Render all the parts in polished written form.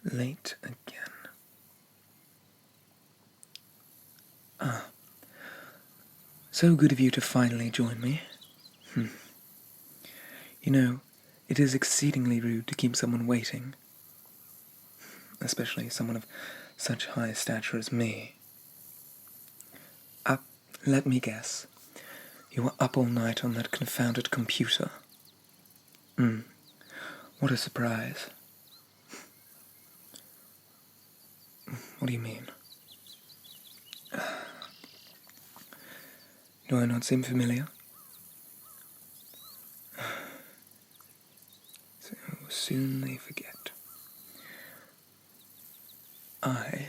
Late again. So good of you to finally join me. You know, it is exceedingly rude to keep someone waiting, especially someone of such high stature as me. Let me guess. You were up all night on that confounded computer. What a surprise. What do you mean? Do I not seem familiar? So soon they forget. I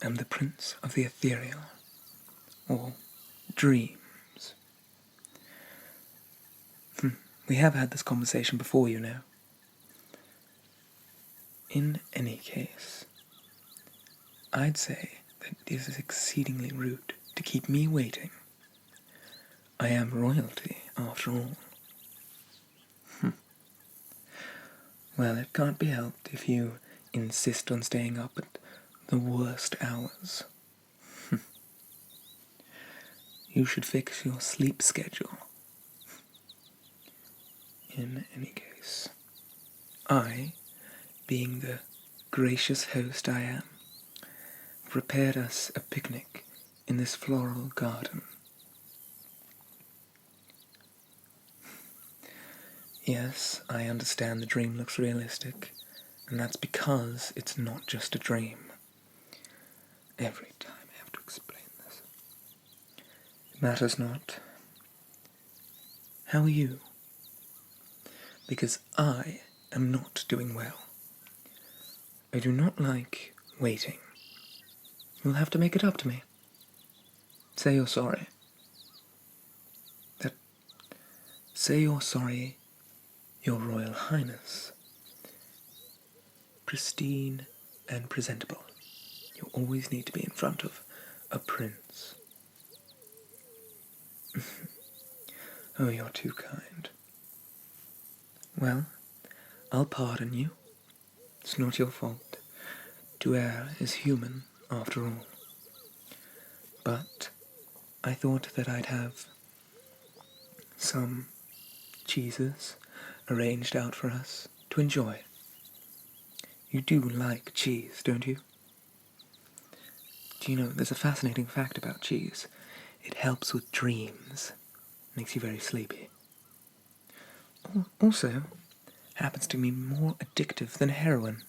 am the Prince of the Ethereal, or Dreams. We have had this conversation before, you know. In any case, I'd say that it is exceedingly rude to keep me waiting. I am royalty, after all. Well, it can't be helped if you insist on staying up at the worst hours. You should fix your sleep schedule. In any case, I, being the gracious host I am, prepared us a picnic in this floral garden. Yes, I understand the dream looks realistic, and that's because it's not just a dream. Every time I have to explain this. It matters not. How are you? Because I am not doing well. I do not like waiting. You'll have to make it up to me. Say you're sorry. Say you're sorry, Your Royal Highness. Pristine and presentable. You always need to be in front of a prince. Oh, you're too kind. Well, I'll pardon you. It's not your fault. To err is human, after all. But I thought that I'd have some cheeses arranged out for us to enjoy. You do like cheese, don't you? Do you know, there's a fascinating fact about cheese. It helps with dreams. Makes you very sleepy. Also, happens to be more addictive than heroin.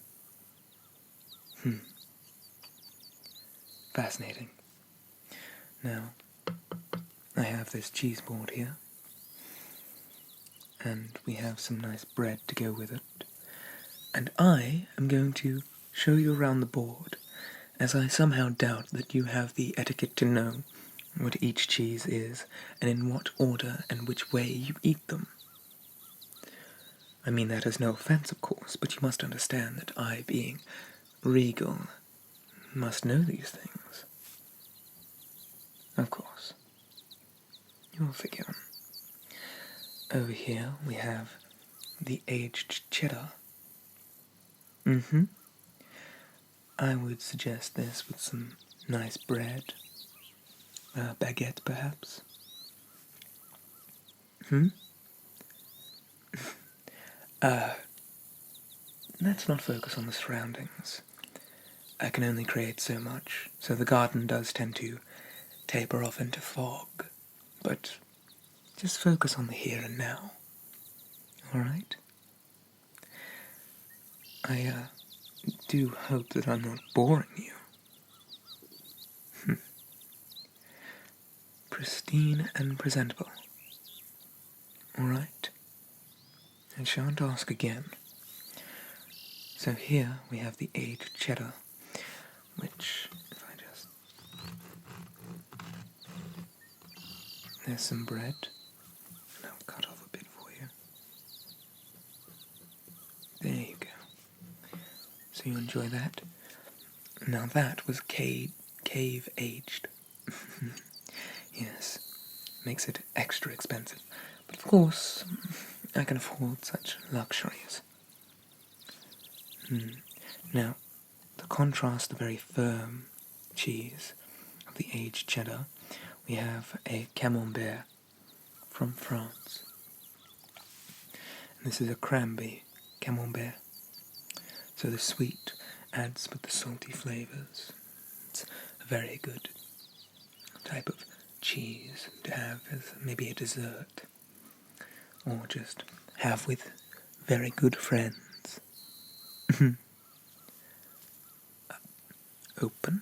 Fascinating. Now, I have this cheese board here, and we have some nice bread to go with it. And I am going to show you around the board, as I somehow doubt that you have the etiquette to know what each cheese is, and in what order and which way you eat them. I mean that as no offence, of course, but you must understand that I, being regal, must know these things. Of course. You'll figure. Over here we have the aged cheddar. I would suggest this with some nice bread. Baguette, perhaps. Let's not focus on the surroundings. I can only create so much, so the garden does tend to taper off into fog. But just focus on the here and now. Alright? I do hope that I'm not boring you. Pristine and presentable. Alright? I shan't ask again. So here we have the aged cheddar, which, if I just... There's some bread, and I'll cut off a bit for you. There you go. So you enjoy that? Now that was cave aged. Yes, makes it extra expensive. But of course, I can afford such luxuries. Now, to contrast the very firm cheese of the aged cheddar, we have a camembert from France. And this is a cranberry camembert, so the sweet adds with the salty flavours. It's a very good type of cheese to have as maybe a dessert, or just have with very good friends. Open.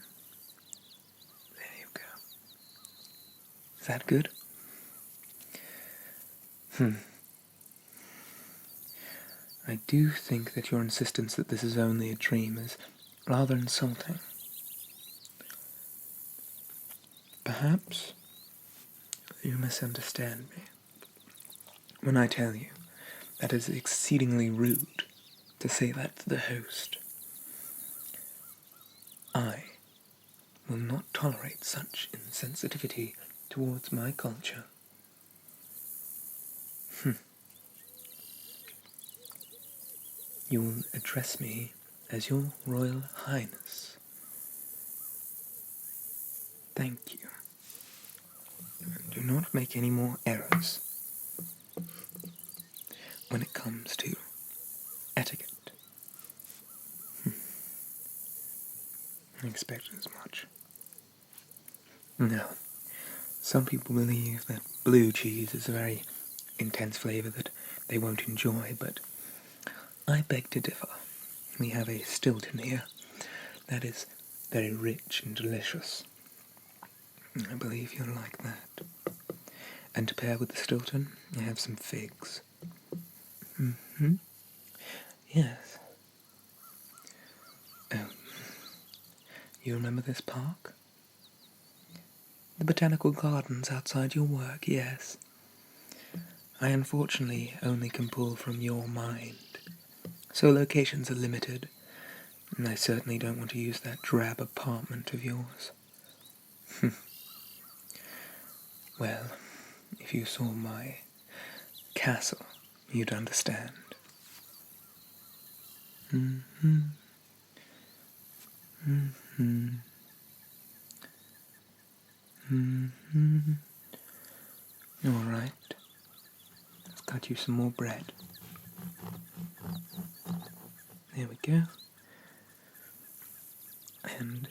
There you go. Is that good? I do think that your insistence that this is only a dream is rather insulting. Perhaps you misunderstand me when I tell you that it is exceedingly rude to say that to the host. I will not tolerate such insensitivity towards my culture. You will address me as your Royal Highness. Thank you. Do not make any more errors when it comes to etiquette. I expected as much. Now, some people believe that blue cheese is a very intense flavour that they won't enjoy, but I beg to differ. We have a Stilton here that is very rich and delicious. I believe you'll like that. And to pair with the Stilton, I have some figs. Yes. Oh, you remember this park? The botanical gardens outside your work, yes. I unfortunately only can pull from your mind, so locations are limited, and I certainly don't want to use that drab apartment of yours. Well, if you saw my castle, you'd understand. All right. Let's cut you some more bread. There we go. And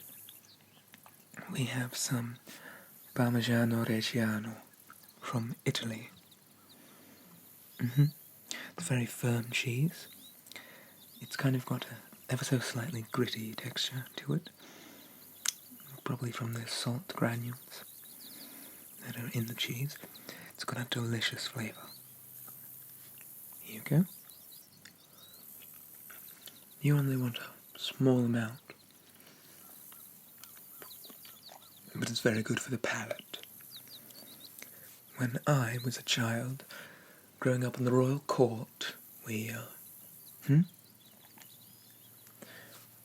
we have some Parmigiano Reggiano from Italy. It's very firm cheese. It's kind of got a ever so slightly gritty texture to it. Probably from the salt granules that are in the cheese. It's got a delicious flavour. Here you go. You only want a small amount, but it's very good for the palate. When I was a child, growing up in the royal court,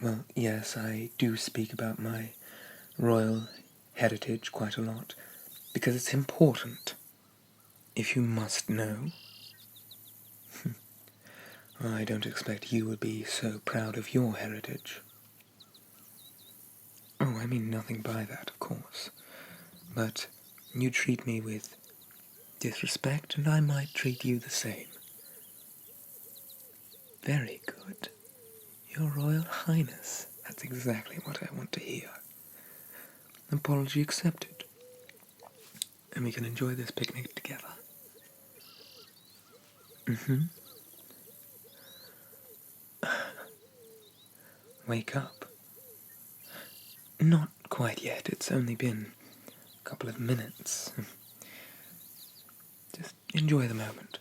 Well, yes, I do speak about my royal heritage quite a lot, because it's important, if you must know. I don't expect you would be so proud of your heritage. Oh, I mean nothing by that, of course. But you treat me with disrespect, and I might treat you the same. Very good. Your Royal Highness. That's exactly what I want to hear. Apology accepted. And we can enjoy this picnic together. Wake up. Not quite yet. It's only been a couple of minutes. Just enjoy the moment.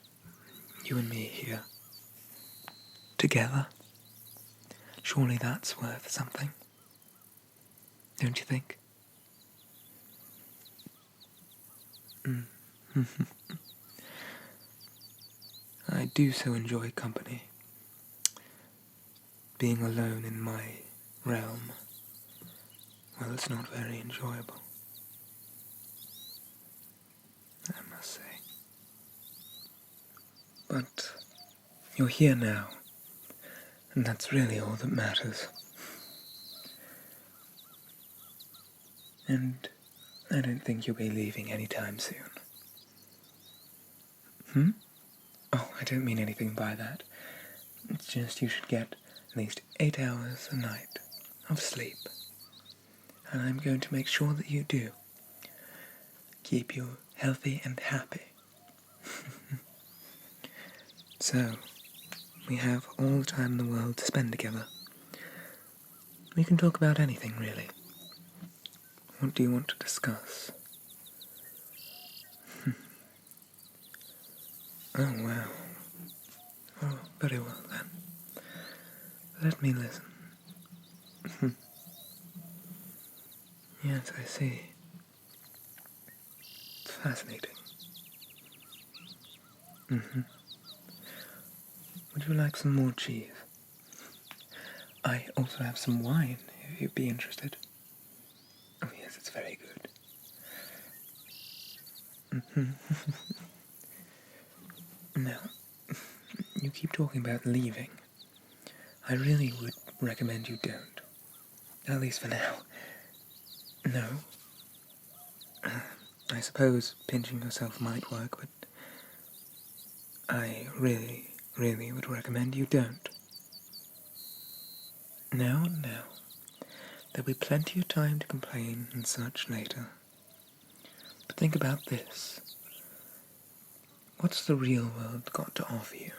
You and me here. Together. Surely that's worth something. Don't you think? I do so enjoy company. Being alone in my realm, well, it's not very enjoyable, I must say. But you're here now, and that's really all that matters. And I don't think you'll be leaving anytime soon. Oh, I don't mean anything by that. It's just you should get at least 8 hours a night of sleep. And I'm going to make sure that you do. Keep you healthy and happy. So, we have all the time in the world to spend together. We can talk about anything, really. What do you want to discuss? Oh, wow. Oh, very well then. Let me listen. Yes, I see. It's fascinating. Would you like some more cheese? I also have some wine, if you'd be interested. Oh yes, it's very good. Now, you keep talking about leaving. I really would recommend you don't. At least for now. No. I suppose pinching yourself might work, but I really, really would recommend you don't. No. There'll be plenty of time to complain and such later. But think about this. What's the real world got to offer you?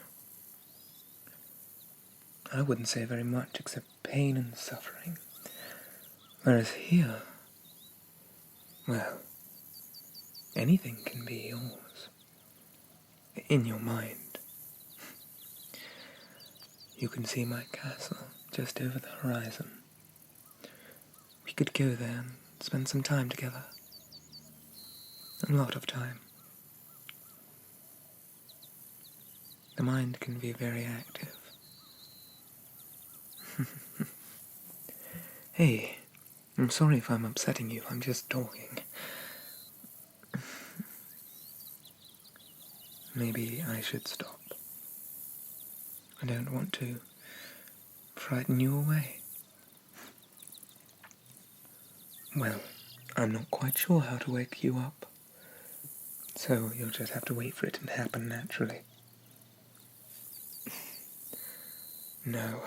I wouldn't say very much except pain and suffering. Whereas here, well, anything can be yours. In your mind. You can see my castle just over the horizon. We could go there and spend some time together. A lot of time. The mind can be very active. Hey, I'm sorry if I'm upsetting you, I'm just talking. Maybe I should stop. I don't want to frighten you away. Well, I'm not quite sure how to wake you up. So you'll just have to wait for it to happen naturally. No,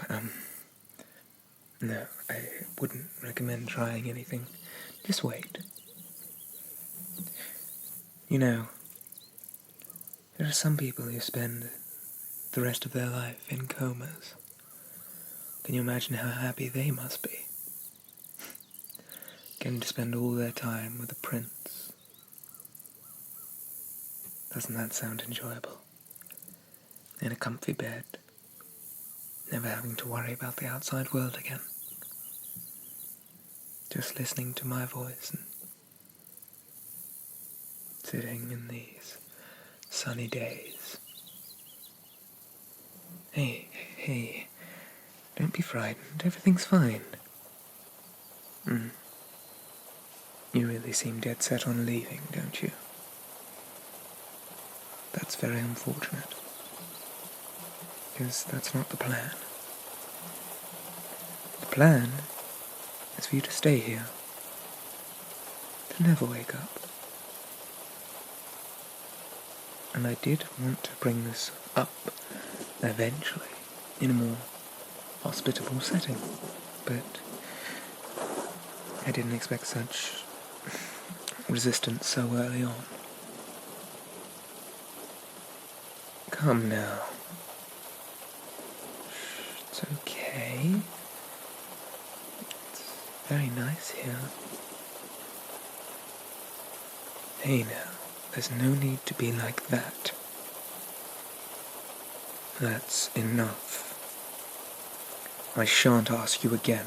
I wouldn't recommend trying anything. Just wait. You know, there are some people who spend the rest of their life in comas. Can you imagine how happy they must be? Getting to spend all their time with a prince. Doesn't that sound enjoyable? In a comfy bed, never having to worry about the outside world again. Just listening to my voice and sitting in these sunny days. Hey, don't be frightened, everything's fine. You really seem dead set on leaving, don't you? That's very unfortunate, because that's not the plan. The plan is for you to stay here, to never wake up. And I did want to bring this up eventually, in a more hospitable setting, but I didn't expect such resistance so early on. Come now. It's okay. It's very nice here. Hey now, there's no need to be like that. That's enough. I shan't ask you again,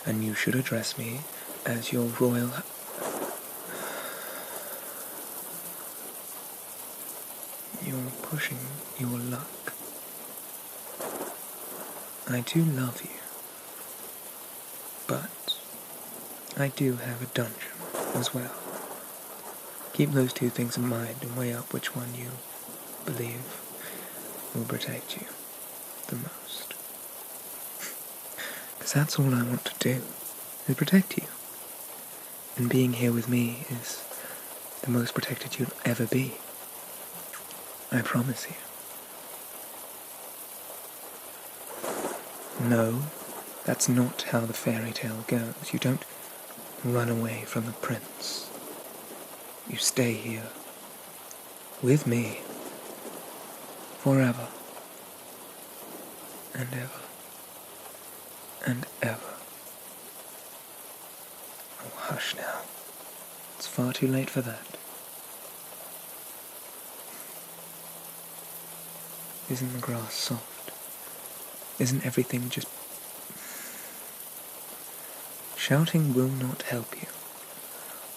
and you should address me as your royal... You're pushing your luck. I do love you, but I do have a dungeon as well. Keep those two things in mind and weigh up which one you believe will protect you the most. Because that's all I want to do, is protect you. And being here with me is the most protected you'll ever be. I promise you. No, that's not how the fairy tale goes. You don't run away from the prince. You stay here, with me, forever, and ever, and ever. Oh, hush now. It's far too late for that. Isn't the grass soft? Isn't everything just... Shouting will not help you.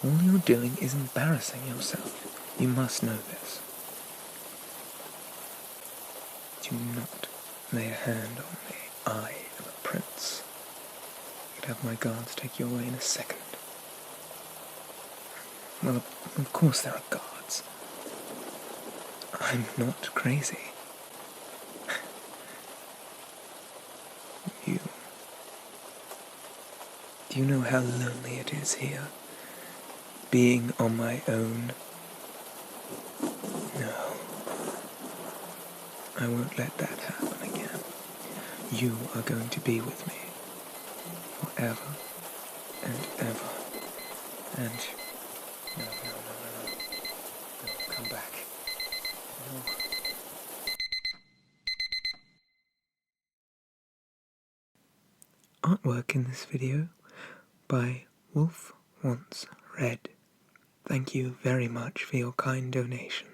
All you're doing is embarrassing yourself. You must know this. Do not lay a hand on me. I am a prince. I could have my guards take you away in a second. Well, of course there are guards. I'm not crazy. Do you know how lonely it is here? Being on my own? No. I won't let that happen again. You are going to be with me. Forever and ever. And... No. No, come back. No. Artwork in this video by wolfwantsred. Thank you very much for your kind donation.